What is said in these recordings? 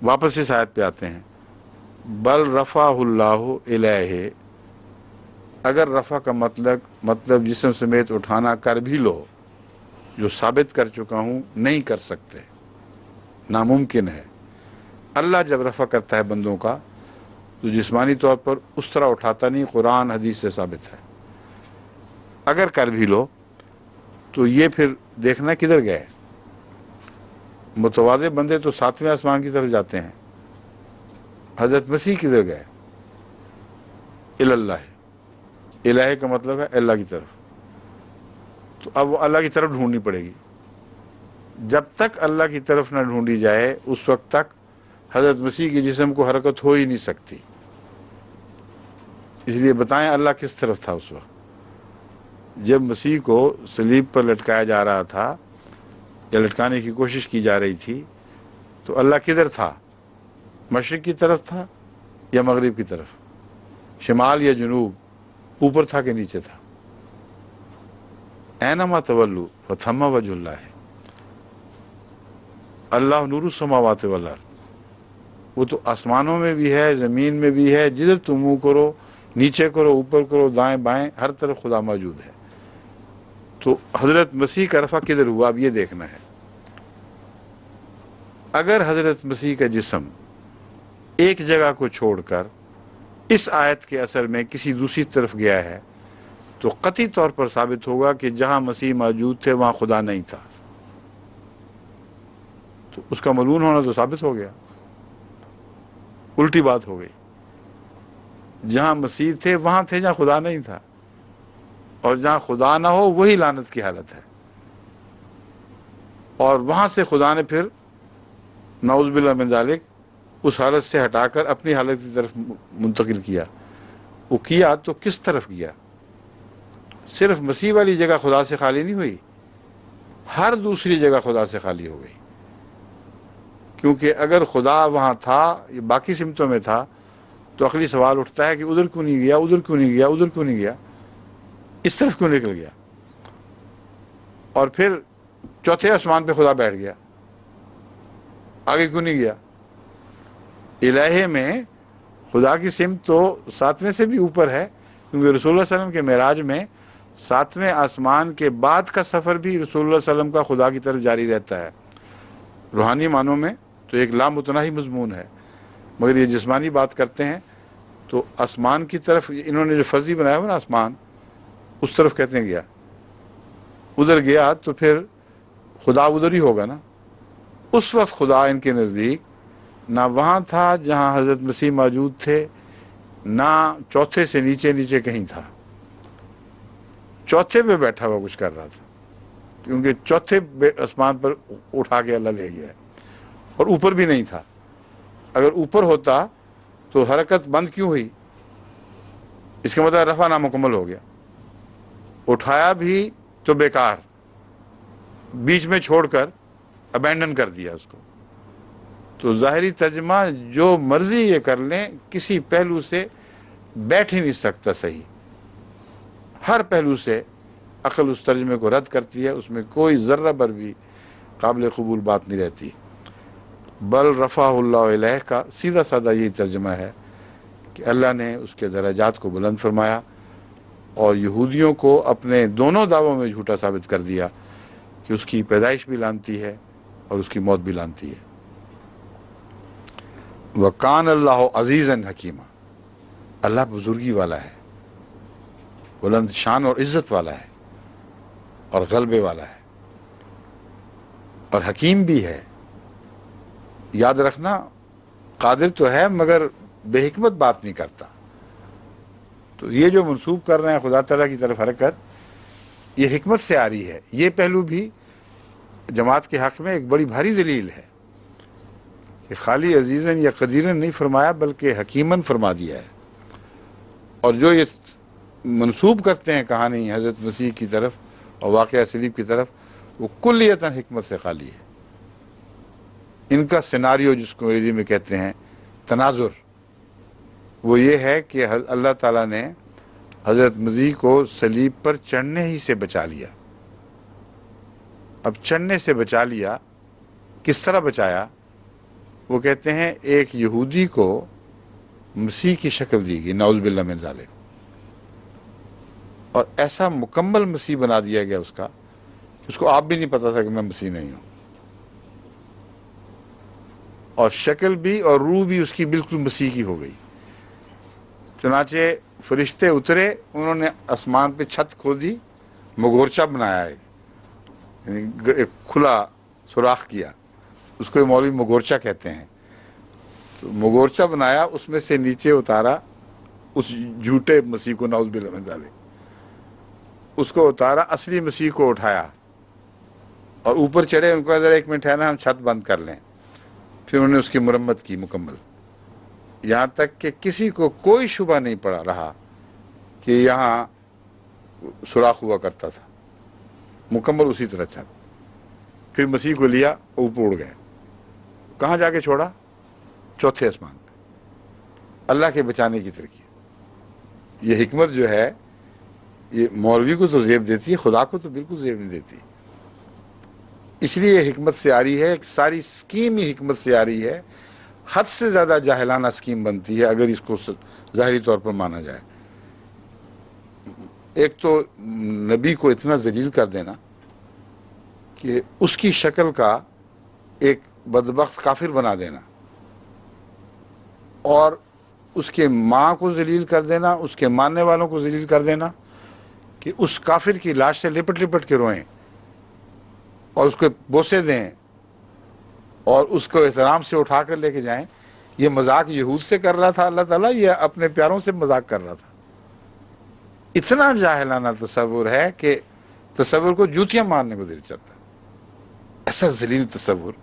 واپس اس آیت پہ آتے ہیں، بل رفعہ اللہ الیہ، اگر رفع کا مطلب جسم سمیت اٹھانا کر بھی لو، جو ثابت کر چکا ہوں نہیں کر سکتے، ناممکن ہے۔ اللہ جب رفع کرتا ہے بندوں کا تو جسمانی طور پر اس طرح اٹھاتا نہیں، قرآن حدیث سے ثابت ہے۔ اگر کر بھی لو تو یہ پھر دیکھنا کدھر گئے، متواضع بندے تو 7ویں آسمان کی طرف جاتے ہیں، حضرت مسیح کدھر گئے؟ اللہ، الہ کا مطلب ہے اللہ کی طرف، تو اب وہ اللہ کی طرف ڈھونڈنی پڑے گی۔ جب تک اللہ کی طرف نہ ڈھونڈی جائے اس وقت تک حضرت مسیح کے جسم کو حرکت ہو ہی نہیں سکتی۔ اس لیے بتائیں اللہ کس طرف تھا اس وقت جب مسیح کو صلیب پر لٹکایا جا رہا تھا یا لٹکانے کی کوشش کی جا رہی تھی، تو اللہ کدھر تھا؟ مشرق کی طرف تھا یا مغرب کی طرف؟ شمال یا جنوب؟ اوپر تھا کہ نیچے تھا؟ اینما تولوا فثم وجہ اللہ، اللہ نور السماوات والارض، وہ تو آسمانوں میں بھی ہے، زمین میں بھی ہے، جدھر تم منہ کرو، نیچے کرو، اوپر کرو، دائیں بائیں، ہر طرف خدا موجود ہے۔ تو حضرت مسیح کا رفع کدھر ہوا؟ اب یہ دیکھنا ہے۔ اگر حضرت مسیح کا جسم ایک جگہ کو چھوڑ کر اس آیت کے اثر میں کسی دوسری طرف گیا ہے تو قطعی طور پر ثابت ہوگا کہ جہاں مسیح موجود تھے وہاں خدا نہیں تھا، تو اس کا ملعون ہونا تو ثابت ہو گیا، الٹی بات ہو گئی۔ جہاں مسیح تھے وہاں تھے جہاں خدا نہیں تھا، اور جہاں خدا نہ ہو وہی لعنت کی حالت ہے، اور وہاں سے خدا نے پھر نعوذ باللہ من ذالک اس حالت سے ہٹا کر اپنی حالت کی طرف منتقل کیا۔ وہ کیا تو کس طرف کیا؟ صرف مسیح والی جگہ خدا سے خالی نہیں ہوئی، ہر دوسری جگہ خدا سے خالی ہو گئی، کیونکہ اگر خدا وہاں تھا، یہ باقی سمتوں میں تھا، تو عقلی سوال اٹھتا ہے کہ ادھر کیوں نہیں گیا، ادھر کیوں نہیں گیا، ادھر کیوں نہیں گیا، اس طرف کیوں نکل گیا؟ اور پھر چوتھے آسمان پہ خدا بیٹھ گیا، آگے کیوں نہیں گیا؟ الہے میں خدا کی سمت تو 7ویں سے بھی اوپر ہے، کیونکہ رسول اللہ علیہ وسلم کے معراج میں 7ویں آسمان کے بعد کا سفر بھی رسول اللہ علیہ وسلم کا خدا کی طرف جاری رہتا ہے۔ روحانی معنوں میں تو ایک لامتناہی مضمون ہے، مگر یہ جسمانی بات کرتے ہیں تو آسمان کی طرف انہوں نے جو فرضی بنایا ہوا نا آسمان، اس طرف کہتے ہیں گیا، ادھر گیا تو پھر خدا ادھر ہی ہوگا نا۔ اس وقت خدا ان کے نزدیک نہ وہاں تھا جہاں حضرت مسیح موجود تھے، نہ چوتھے سے نیچے نیچے کہیں تھا، چوتھے پہ بیٹھا ہوا کچھ کر رہا تھا، کیونکہ چوتھے آسمان پر اٹھا کے اللہ لے گیا ہے، اور اوپر بھی نہیں تھا۔ اگر اوپر ہوتا تو حرکت بند کیوں ہوئی؟ اس کا مطلب رفع نامکمل ہو گیا، اٹھایا بھی تو بیکار، بیچ میں چھوڑ کر ابینڈن کر دیا اس کو۔ تو ظاہری ترجمہ جو مرضی یہ کر لیں، کسی پہلو سے بیٹھ ہی نہیں سکتا صحیح، ہر پہلو سے عقل اس ترجمے کو رد کرتی ہے، اس میں کوئی ذرہ بر بھی قابل قبول بات نہیں رہتی۔ بل رفع اللہ الیہ کا سیدھا سادہ یہی ترجمہ ہے کہ اللہ نے اس کے درجات کو بلند فرمایا، اور یہودیوں کو اپنے دونوں دعووں میں جھوٹا ثابت کر دیا کہ اس کی پیدائش بھی لانتی ہے اور اس کی موت بھی لانتی ہے۔ وَقَانَ اللَّهُ عَزِيزًا حَكِيمًا، اللہ بزرگی والا ہے، بلند شان اور عزت والا ہے، اور غلبے والا ہے، اور حکیم بھی ہے۔ یاد رکھنا، قادر تو ہے مگر بے حکمت بات نہیں کرتا۔ تو یہ جو منسوب کر رہے ہیں خدا تعالیٰ کی طرف حرکت، یہ حکمت سے آ رہی ہے۔ یہ پہلو بھی جماعت کے حق میں ایک بڑی بھاری دلیل ہے کہ خالی عزیزاً یا قدیراً نہیں فرمایا بلکہ حکیماً فرما دیا ہے۔ اور جو یہ منسوب کرتے ہیں کہانی حضرت مسیح کی طرف اور واقعہ صلیب کی طرف، وہ کلیتاً حکمت سے خالی ہے۔ ان کا سیناریو جس کو انگریزی میں کہتے ہیں تناظر، وہ یہ ہے کہ اللہ تعالیٰ نے حضرت مسیح کو صلیب پر چڑھنے ہی سے بچا لیا۔ اب چڑھنے سے بچا لیا، کس طرح بچایا؟ وہ کہتے ہیں ایک یہودی کو مسیح کی شکل دی گئی، نعوذ باللہ من ذالک، اور ایسا مکمل مسیح بنا دیا گیا اس کا، اس کو آپ بھی نہیں پتا تھا کہ میں مسیح نہیں ہوں، اور شکل بھی اور روح بھی اس کی بالکل مسیح کی ہو گئی۔ چنانچہ فرشتے اترے، انہوں نے آسمان پہ چھت کھودی، مغورچہ بنایا یعنی ایک کھلا سوراخ کیا، اس کو مولوی مغورچہ کہتے ہیں، تو مغورچہ بنایا، اس میں سے نیچے اتارا اس جھوٹے مسیح کو، نعوذ باللہ من ذالک، اس کو اتارا، اصلی مسیح کو اٹھایا، اور اوپر چڑھے، ان کو ذرا ایک منٹ ہے نا، ہم چھت بند کر لیں، پھر انہوں نے اس کی مرمت کی مکمل، یہاں تک کہ کسی کو کوئی شبہ نہیں پڑا رہا کہ یہاں سوراخ ہوا کرتا تھا، مکمل اسی طرح چھت۔ پھر مسیح کو لیا، اوپر اڑ گئے، کہاں جا کے چھوڑا؟ چوتھے آسمان پہ۔ اللہ کے بچانے کی ترکیب، یہ حکمت جو ہے یہ مولوی کو تو زیب دیتی ہے، خدا کو تو بالکل زیب نہیں دیتی، اس لیے یہ حکمت سے آ رہی ہے، ایک ساری سکیم ہی حکمت سے آ رہی ہے، حد سے زیادہ جاہلانہ سکیم بنتی ہے اگر اس کو ظاہری طور پر مانا جائے۔ ایک تو نبی کو اتنا ذلیل کر دینا کہ اس کی شکل کا ایک بدبخت کافر بنا دینا، اور اس کے ماں کو ذلیل کر دینا، اس کے ماننے والوں کو ذلیل کر دینا کہ اس کافر کی لاش سے لپٹ لپٹ کے روئیں اور اس کو بوسے دیں اور اس کو احترام سے اٹھا کر لے کے جائیں۔ یہ مذاق یہود سے کر رہا تھا اللہ تعالیٰ، یہ اپنے پیاروں سے مذاق کر رہا تھا۔ اتنا جاہلانہ تصور ہے کہ تصور کو جوتیاں مارنے کو دل چاہتا ہے، ایسا ذلیل تصور۔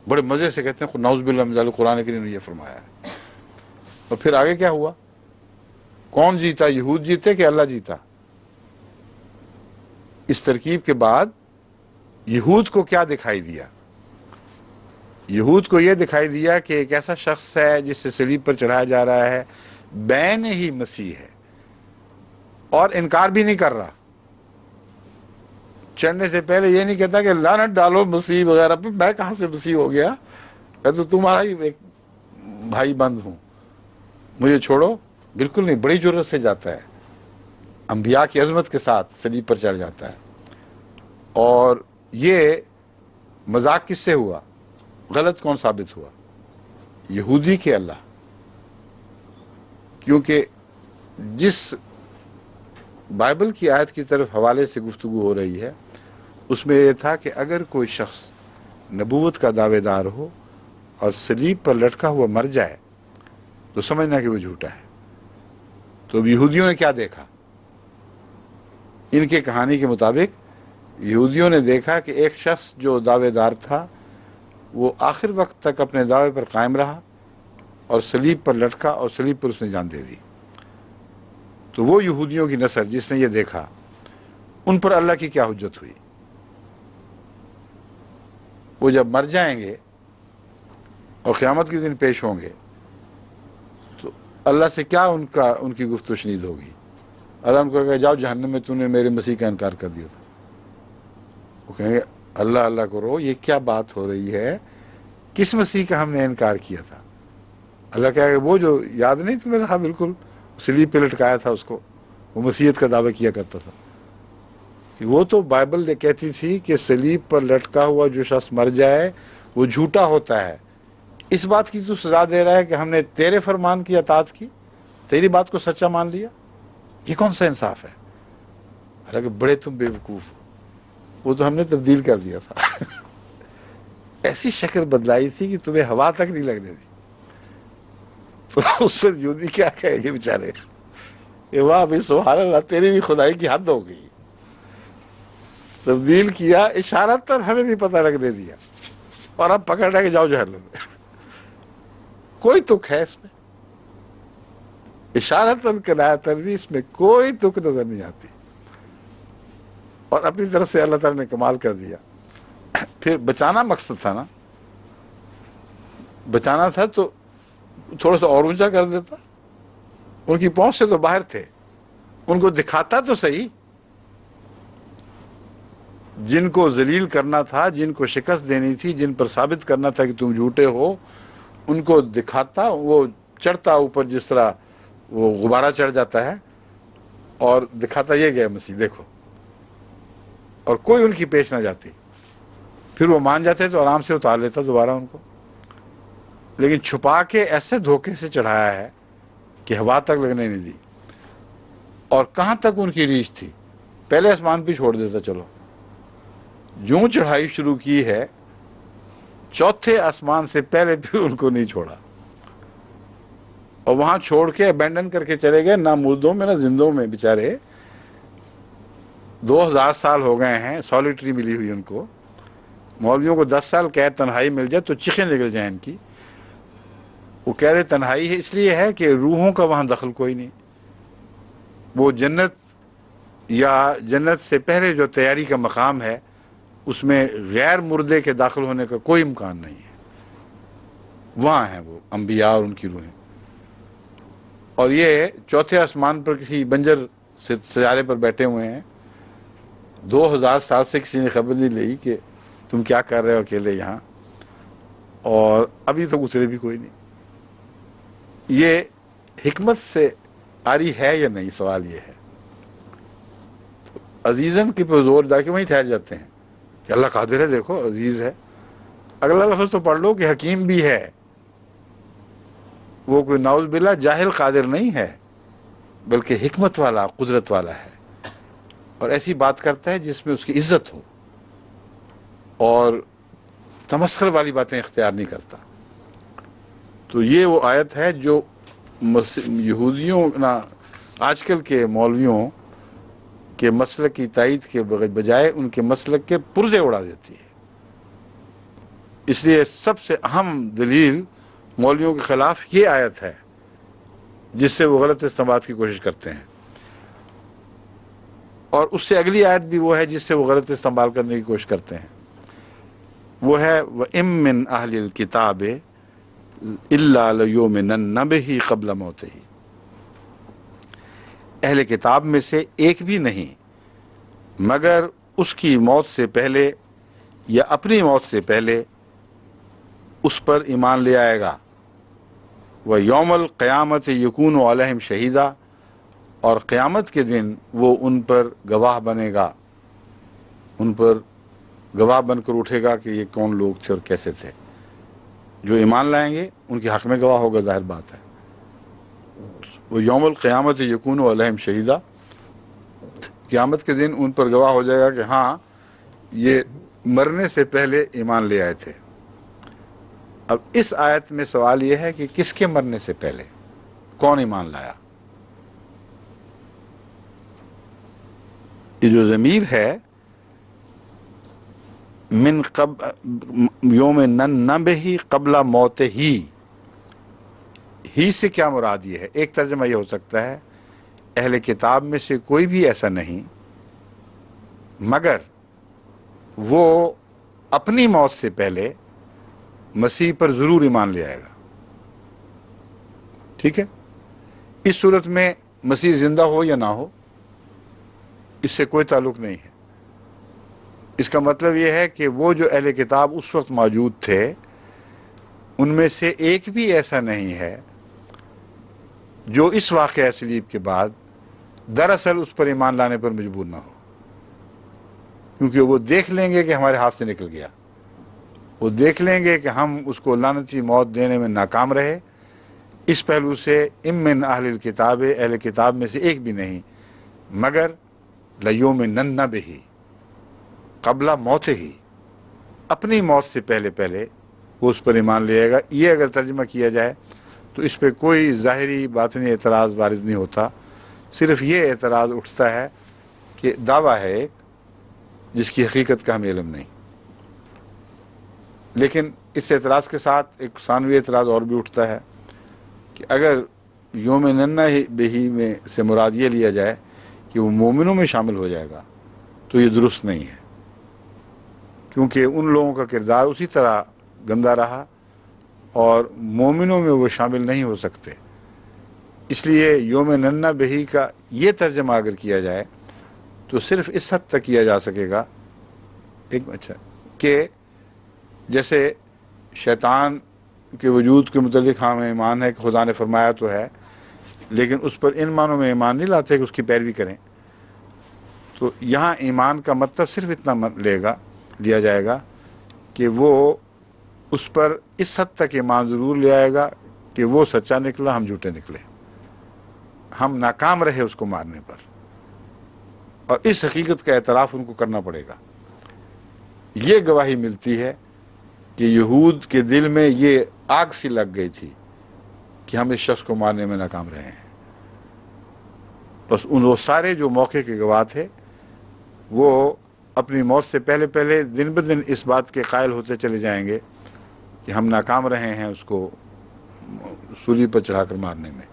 بڑے مزے سے کہتے ہیں نعوذ باللہ من ذالک، قرآن کریم نے یہ فرمایا ہے۔ اور پھر آگے کیا ہوا؟ کون جیتا؟ یہود جیتے کہ اللہ جیتا؟ اس ترکیب کے بعد یہود کو کیا دکھائی دیا؟ یہود کو یہ دکھائی دیا کہ ایک ایسا شخص ہے جس سے صلیب پر چڑھایا جا رہا ہے، بین ہی مسیح ہے، اور انکار بھی نہیں کر رہا، چڑھنے سے پہلے یہ نہیں کہتا کہ لعنت ڈالو مسیح وغیرہ پہ، میں کہاں سے مسیح ہو گیا، میں تو تمہارا ہی ایک بھائی بند ہوں، مجھے چھوڑو۔ بالکل نہیں، بڑی جرأت سے جاتا ہے، انبیاء کی عظمت کے ساتھ صلیب پر چڑھ جاتا ہے۔ اور یہ مذاق کس سے ہوا؟ غلط کون ثابت ہوا؟ یہودی کے اللہ، کیونکہ جس بائبل کی آیت کی طرف حوالے سے گفتگو ہو رہی ہے اس میں یہ تھا کہ اگر کوئی شخص نبوت کا دعوے دار ہو اور صلیب پر لٹکا ہوا مر جائے تو سمجھنا کہ وہ جھوٹا ہے۔ تو اب یہودیوں نے کیا دیکھا؟ ان کے کہانی کے مطابق یہودیوں نے دیکھا کہ ایک شخص جو دعوے دار تھا وہ آخر وقت تک اپنے دعوے پر قائم رہا اور صلیب پر لٹکا اور صلیب پر اس نے جان دے دی۔ تو وہ یہودیوں کی نسل جس نے یہ دیکھا، ان پر اللہ کی کیا حجت ہوئی؟ وہ جب مر جائیں گے اور قیامت کے دن پیش ہوں گے تو اللہ سے کیا ان کی گفت و شنید ہوگی؟ اللہ ان کو کہے گا جاؤ جہنم میں، تو نے میرے مسیح کا انکار کر دیا تھا۔ وہ کہیں گے اللہ اللہ کرو، یہ کیا بات ہو رہی ہے، کس مسیح کا ہم نے انکار کیا تھا؟ اللہ کہے گا وہ جو یاد نہیں تمہیں رہا، بالکل صلیب پہ لٹکایا تھا اس کو، وہ مسیحیت کا دعویٰ کیا کرتا تھا کہ وہ تو بائبل کہتی تھی کہ صلیب پر لٹکا ہوا جو شخص مر جائے وہ جھوٹا ہوتا ہے، اس بات کی تو سزا دے رہا ہے کہ ہم نے تیرے فرمان کی اطاعت کی، تیری بات کو سچا مان لیا، یہ کون سا انصاف ہے؟ حالانکہ بڑے تم بے وقوف ہو، وہ تو ہم نے تبدیل کر دیا تھا ایسی شکل بدلائی تھی کہ تمہیں ہوا تک نہیں لگنے دی۔ تو اس سے یہودی کیا کہیں گے بیچارے کہ واہ بھائی سبحان اللہ، تیری بھی خدائی کی حد ہو گئی، تبدیل کیا، اشارتاً ہمیں نہیں پتہ لگنے دیا، اور اب پکڑ رہے کہ جاؤ جہنم میں۔ کوئی تک ہے اس میں؟ اشارتاً کنایتاً بھی اس میں کوئی تک نظر نہیں آتی، اور اپنی طرف سے اللہ تعالیٰ نے کمال کر دیا۔ پھر بچانا مقصد تھا نا، بچانا تھا تو تھوڑا سا اور اونچا کر دیتا، ان کی پہنچ سے تو باہر تھے، ان کو دکھاتا تو صحیح، جن کو ذلیل کرنا تھا، جن کو شکست دینی تھی، جن پر ثابت کرنا تھا کہ تم جھوٹے ہو، ان کو دکھاتا، وہ چڑھتا اوپر جس طرح وہ غبارہ چڑھ جاتا ہے، اور دکھاتا یہ گیا مسیح دیکھو، اور کوئی ان کی پیش نہ جاتی. پھر وہ مان جاتے تو آرام سے اتار لیتا دوبارہ ان کو. لیکن چھپا کے ایسے دھوکے سے چڑھایا ہے کہ ہوا تک لگنے نہیں دی. اور کہاں تک ان کی ریچ تھی؟ پہلے آسمان پہ چھوڑ دیتا، چلو یوں چڑھائی شروع کی ہے، چوتھے آسمان سے پہلے بھی ان کو نہیں چھوڑا، اور وہاں چھوڑ کے ابینڈن کر کے چلے گئے، نہ مردوں میں نہ زندوں میں. بیچارے 2000 سال ہو گئے ہیں، سالیٹری ملی ہوئی ان کو. مولویوں کو 10 سال قید تنہائی مل جائے تو چیخیں نکل جائیں ان کی. وہ کہہ رہے تنہائی ہے، اس لیے ہے کہ روحوں کا وہاں دخل کوئی نہیں. وہ جنت یا جنت سے پہلے جو تیاری کا مقام ہے، اس میں غیر مردے کے داخل ہونے کا کوئی امکان نہیں ہے. وہاں ہیں وہ انبیاء اور ان کی روحیں. اور یہ چوتھے آسمان پر کسی بنجر سیارے پر بیٹھے ہوئے ہیں. 2000 سال سے کسی نے خبر نہیں لی کہ تم کیا کر رہے ہو اکیلے یہاں، اور ابھی تک اترے بھی کوئی نہیں. یہ حکمت سے آری ہے یا نہیں، سوال یہ ہے. عزیزن کی پہ زور ڈا کے وہیں ٹھہر جاتے ہیں کہ اللہ قادر ہے، دیکھو عزیز ہے. اگلا لفظ تو پڑھ لو کہ حکیم بھی ہے. وہ کوئی نعوذ باللہ جاہل قادر نہیں ہے، بلکہ حکمت والا، قدرت والا ہے، اور ایسی بات کرتا ہے جس میں اس کی عزت ہو، اور تمسخر والی باتیں اختیار نہیں کرتا. تو یہ وہ آیت ہے جو یہودیوں آج کل کے مولویوں کے مسلک کی تائید کے بجائے ان کے مسلک کے پرزے اڑا دیتی ہے. اس لیے سب سے اہم دلیل مولویوں کے خلاف یہ آیت ہے، جس سے وہ غلط استنباط کی کوشش کرتے ہیں. اور اس سے اگلی آیت بھی وہ ہے جس سے وہ غلط استعمال کرنے کی کوشش کرتے ہیں. وہ ہے وَإِم مِّنْ أَهْلِ الْكِتَابِ إِلَّا لَيُؤْمِنَنَّ بِهِ قَبْلَ مَوْتِهِ. اہل کتاب میں سے ایک بھی نہیں مگر اس کی موت سے پہلے یا اپنی موت سے پہلے اس پر ایمان لے آئے گا. وَيَوْمَ الْقِيَامَةِ يَكُونُ عَلَيْهِمْ شَهِيدًا. اور قیامت کے دن وہ ان پر گواہ بنے گا، ان پر گواہ بن کر اٹھے گا کہ یہ کون لوگ تھے اور کیسے تھے. جو ایمان لائیں گے ان کے حق میں گواہ ہوگا، ظاہر بات ہے. وہ یوم القیامت یکون علیہم شہیدہ، قیامت کے دن ان پر گواہ ہو جائے گا کہ ہاں یہ مرنے سے پہلے ایمان لے آئے تھے. اب اس آیت میں سوال یہ ہے کہ کس کے مرنے سے پہلے کون ایمان لایا؟ یہ جو ضمیر ہے من یوم ننبہ قبل موت ہی سے کیا مراد یہ ہے؟ ایک ترجمہ یہ ہو سکتا ہے اہل کتاب میں سے کوئی بھی ایسا نہیں مگر وہ اپنی موت سے پہلے مسیح پر ضرور ایمان لے آئے گا. ٹھیک ہے؟ اس صورت میں مسیح زندہ ہو یا نہ ہو اس سے کوئی تعلق نہیں ہے. اس کا مطلب یہ ہے کہ وہ جو اہل کتاب اس وقت موجود تھے ان میں سے ایک بھی ایسا نہیں ہے جو اس واقعہ صلیب کے بعد دراصل اس پر ایمان لانے پر مجبور نہ ہو، کیونکہ وہ دیکھ لیں گے کہ ہمارے ہاتھ سے نکل گیا. وہ دیکھ لیں گے کہ ہم اس کو لعنتی موت دینے میں ناکام رہے. اس پہلو سے ام من اہل الکتاب، اہل کتاب میں سے ایک بھی نہیں مگر لیؤمنن بہ قبل موت ہی، اپنی موت سے پہلے وہ اس پر ایمان لے آئے گا. یہ اگر ترجمہ کیا جائے تو اس پہ کوئی ظاہری باطنی اعتراض وارد نہیں ہوتا. صرف یہ اعتراض اٹھتا ہے کہ دعویٰ ہے ایک جس کی حقیقت کا ہمیں علم نہیں. لیکن اس اعتراض کے ساتھ ایک ثانوی اعتراض اور بھی اٹھتا ہے کہ اگر یوم ننہ بہی میں سے مراد یہ لیا جائے کہ وہ مومنوں میں شامل ہو جائے گا تو یہ درست نہیں ہے، کیونکہ ان لوگوں کا کردار اسی طرح گندہ رہا اور مومنوں میں وہ شامل نہیں ہو سکتے. اس لیے یوم ننہ بہی کا یہ ترجمہ اگر کیا جائے تو صرف اس حد تک کیا جا سکے گا کہ جیسے شیطان کے وجود کے متعلق ہمیں ایمان ہے کہ خدا نے فرمایا تو ہے، لیکن اس پر ان معنوں میں ایمان نہیں لاتے کہ اس کی پیروی کریں، تو یہاں ایمان کا مطلب صرف اتنا لیا جائے گا کہ وہ اس پر اس حد تک ایمان ضرور لے آئے گا کہ وہ سچا نکلا، ہم جھوٹے نکلے، ہم ناکام رہے اس کو مارنے پر، اور اس حقیقت کا اعتراف ان کو کرنا پڑے گا۔ یہ گواہی ملتی ہے کہ یہود کے دل میں یہ آگ سی لگ گئی تھی کہ ہم اس شخص کو مارنے میں ناکام رہے ہیں۔ بس وہ سارے جو موقع کے گواہ تھے وہ اپنی موت سے پہلے پہلے دن بدن اس بات کے قائل ہوتے چلے جائیں گے کہ ہم ناکام رہے ہیں اس کو سولی پر چڑھا کر مارنے میں۔